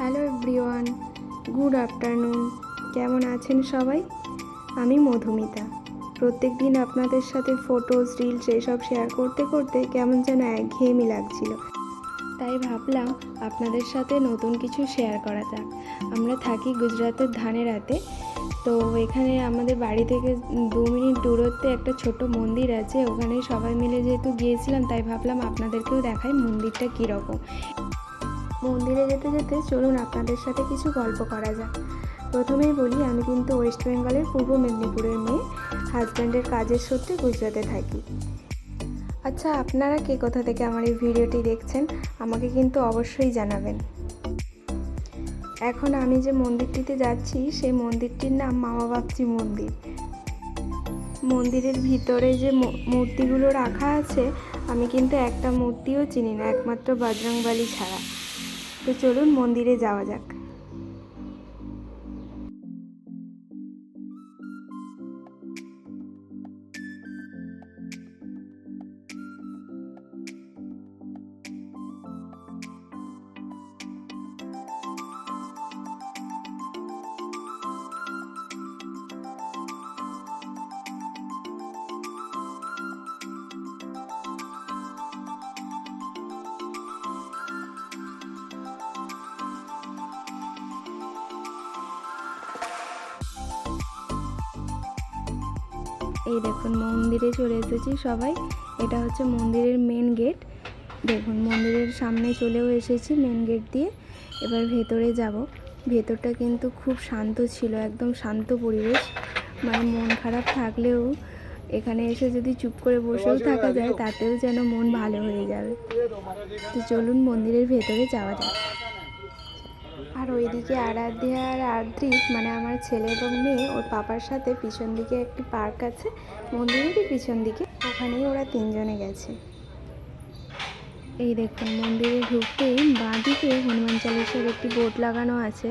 Hello everyone, good afternoon. কেমন আছেন সবাই? আমি মধুমিতা। প্রত্যেক দিন আপনাদের সাথে ফটোজ, রিলস এসব শেয়ার করতে করতে কেমন যেন একঘেয়েমি লাগছিল, তাই ভাবলাম আপনাদের সাথে নতুন কিছু শেয়ার করা যাক। আমরা থাকি গুজরাতের ধানেরাতে, তো এখানে আমাদের বাড়ি থেকে 2 মিনিট দূরত্বে একটা ছোট মন্দির আছে। ওখানে সবাই মিলে যেহেতু গিয়েছিলাম, তাই ভাবলাম আপনাদেরকেও দেখাই মন্দিরটা কীরকম। মন্দিরে যেতে যেতে চলুন আপনাদের সাথে কিছু গল্প করা যাক। প্রথমেই বলি, আমি কিন্তু ওয়েস্ট বেঙ্গলের পূর্ব মেদিনীপুরের মেয়ে। হাজব্যান্ডের কাজের সূত্রে গুজরাটে থাকি। আচ্ছা, আপনারা কে কোথা থেকে আমার এই ভিডিওটি দেখছেন আমাকে কিন্তু অবশ্যই জানাবেন। এখন আমি যে মন্দিরটিতে যাচ্ছি সেই মন্দিরটির নাম মামা বাগচি মন্দির। মন্দিরের ভিতরে যে মূর্তিগুলো রাখা আছে, আমি কিন্তু একটা মূর্তিও চিনি না, একমাত্র বজরংবলী ছাড়া। তো চলুন মন্দিরে যাওয়া যাক। এই দেখুন, মন্দিরে চলে এসেছি সবাই। এটা হচ্ছে মন্দিরের মেন গেট। দেখুন, মন্দিরের সামনে চলেও এসেছি মেন গেট দিয়ে। এবার ভেতরে যাব। ভেতরটা কিন্তু খুব শান্ত ছিল, একদম শান্ত পরিবেশ। মানে মন খারাপ থাকলেও এখানে এসে যদি চুপ করে বসেও থাকা যায়, তাতেও যেন মন ভালো হয়ে যাবে। তো চলুন মন্দিরের ভেতরে যাওয়া যাক। আর ওইদিকে আরাধ্যা আর আদ্রিক, মানে আমার ছেলে এবং মেয়ে, ওর পাপার সাথে পিছন দিকে একটি পার্ক আছে মন্দিরেরই পিছন দিকে, ওখানেই ওরা 3জনে গেছে। এই দেখুন, মন্দিরে ঢুকতেই বাঁদিকে হনুমান চালিসার একটি বোর্ড লাগানো আছে,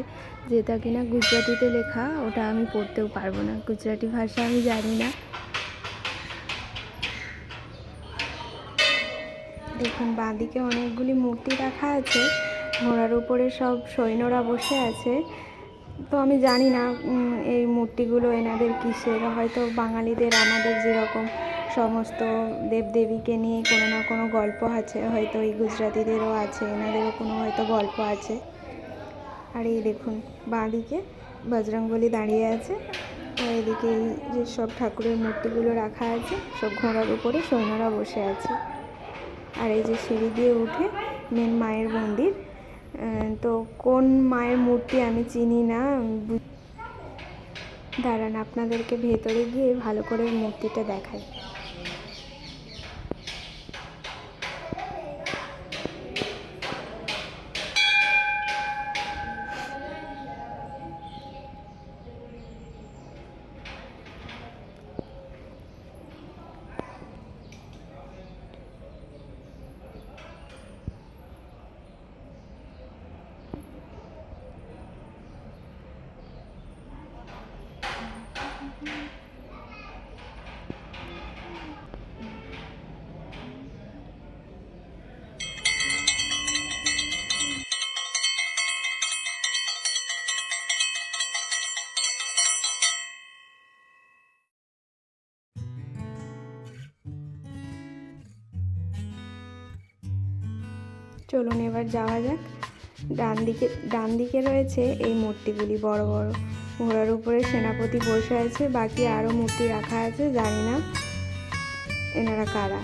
যেটা কিনা গুজরাটিতে লেখা। ওটা আমি পড়তেও পারবো না, গুজরাটি ভাষা আমি জানি না। দেখুন, বাঁদিকে অনেকগুলি মূর্তি রাখা আছে। ঘোড়ার উপরে সব সৈন্যরা বসে আছে। তো আমি জানি না এই মূর্তিগুলো এনাদের কিসের। হয়তো বাঙালিদের আমাদের যেরকম সমস্ত দেবদেবীকে নিয়ে কোনো না কোনো গল্প আছে, হয়তো এই গুজরাটিদেরও আছে, এনাদেরও কোনো হয়তো গল্প আছে। আর এই দেখুন, বাঁদিকে বজরংবলী দাঁড়িয়ে আছে, আর এদিকে এই যে সব ঠাকুরের মূর্তিগুলো রাখা আছে, সব ঘোড়ার উপরে সৈন্যরা বসে আছে। আর এই যে সিঁড়ি দিয়ে উঠে মেন মায়ের মন্দির। তো কোন মায়ের মূর্তি আমি চিনি না, দাঁড়ান আপনাদেরকে ভেতরে গিয়ে ভালো করে মূর্তিটা দেখাই। চলুন এবার যাওয়া যাক। ডান দিকে রয়েছে এই মূর্তিগুলি বড় বড়। ঘোড়ার উপরে সেনাপতি বসে আছে, বাকি আরও মূর্তি রাখা আছে, জানি না এনারা কারা।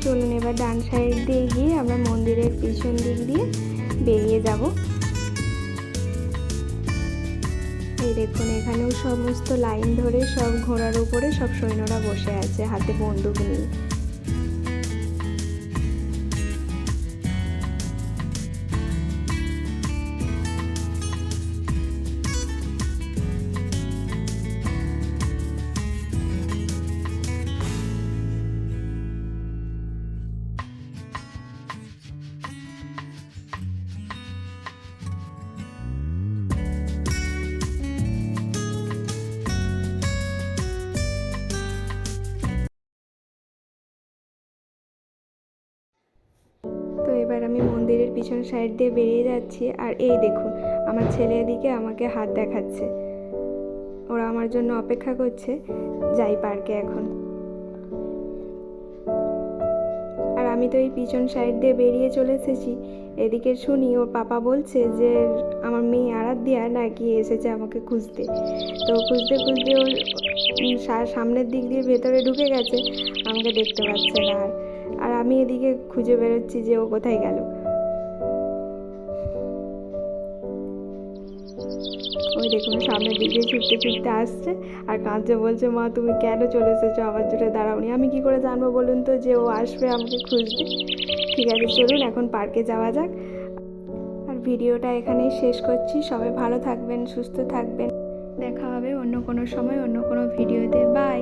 চলুন এবার ডান সাইড দিয়ে গিয়ে আমরা মন্দিরের পিছন দিক দিয়ে বেরিয়ে যাব। এই দেখুন এখানেও সমস্ত লাইন ধরে সব ঘোড়ার উপরে সব সৈন্যরা বসে আছে হাতে বন্দুক নিয়ে। তো এবার আমি মন্দিরের পিছন সাইড দিয়ে বেরিয়ে যাচ্ছি, আর এই দেখুন আমার ছেলে এদিকে আমাকে হাত দেখাচ্ছে, ওরা আমার জন্য অপেক্ষা করছে। যাই পার্কে এখন। আর আমি তো এই পিছন সাইড দিয়ে বেরিয়ে চলে এসেছি। এদিকে শুনি ওর পাপা বলছে যে আমার মেয়ে আরাধ্যা নাকি এসেছে আমাকে খুঁজতে। তো খুঁজতে খুঁজতে ওর সামনের দিক দিয়ে ভেতরে ঢুকে গেছে, আমাকে দেখতে পাচ্ছে না। আর আমি এদিকে খুঁজে বেরোচ্ছি যে ও কোথায় গেল। ওই দেখুন সামনের দিক দিয়ে ছুটতে ছুটতে আসছে আর কাঁদছে, বলছে মা তুমি কেন চলে এসেছো, আমার জন্য দাঁড়াওনি। আমি কি করে জানবো বলুন তো যে ও আসবে আমাকে খুঁজতে। ঠিক আছে চলুন এখন পার্কে যাওয়া যাক। আর ভিডিওটা এখানেই শেষ করছি। সবাই ভালো থাকবেন, সুস্থ থাকবেন। দেখা হবে অন্য কোনো সময় অন্য কোনো ভিডিওতে। বাই।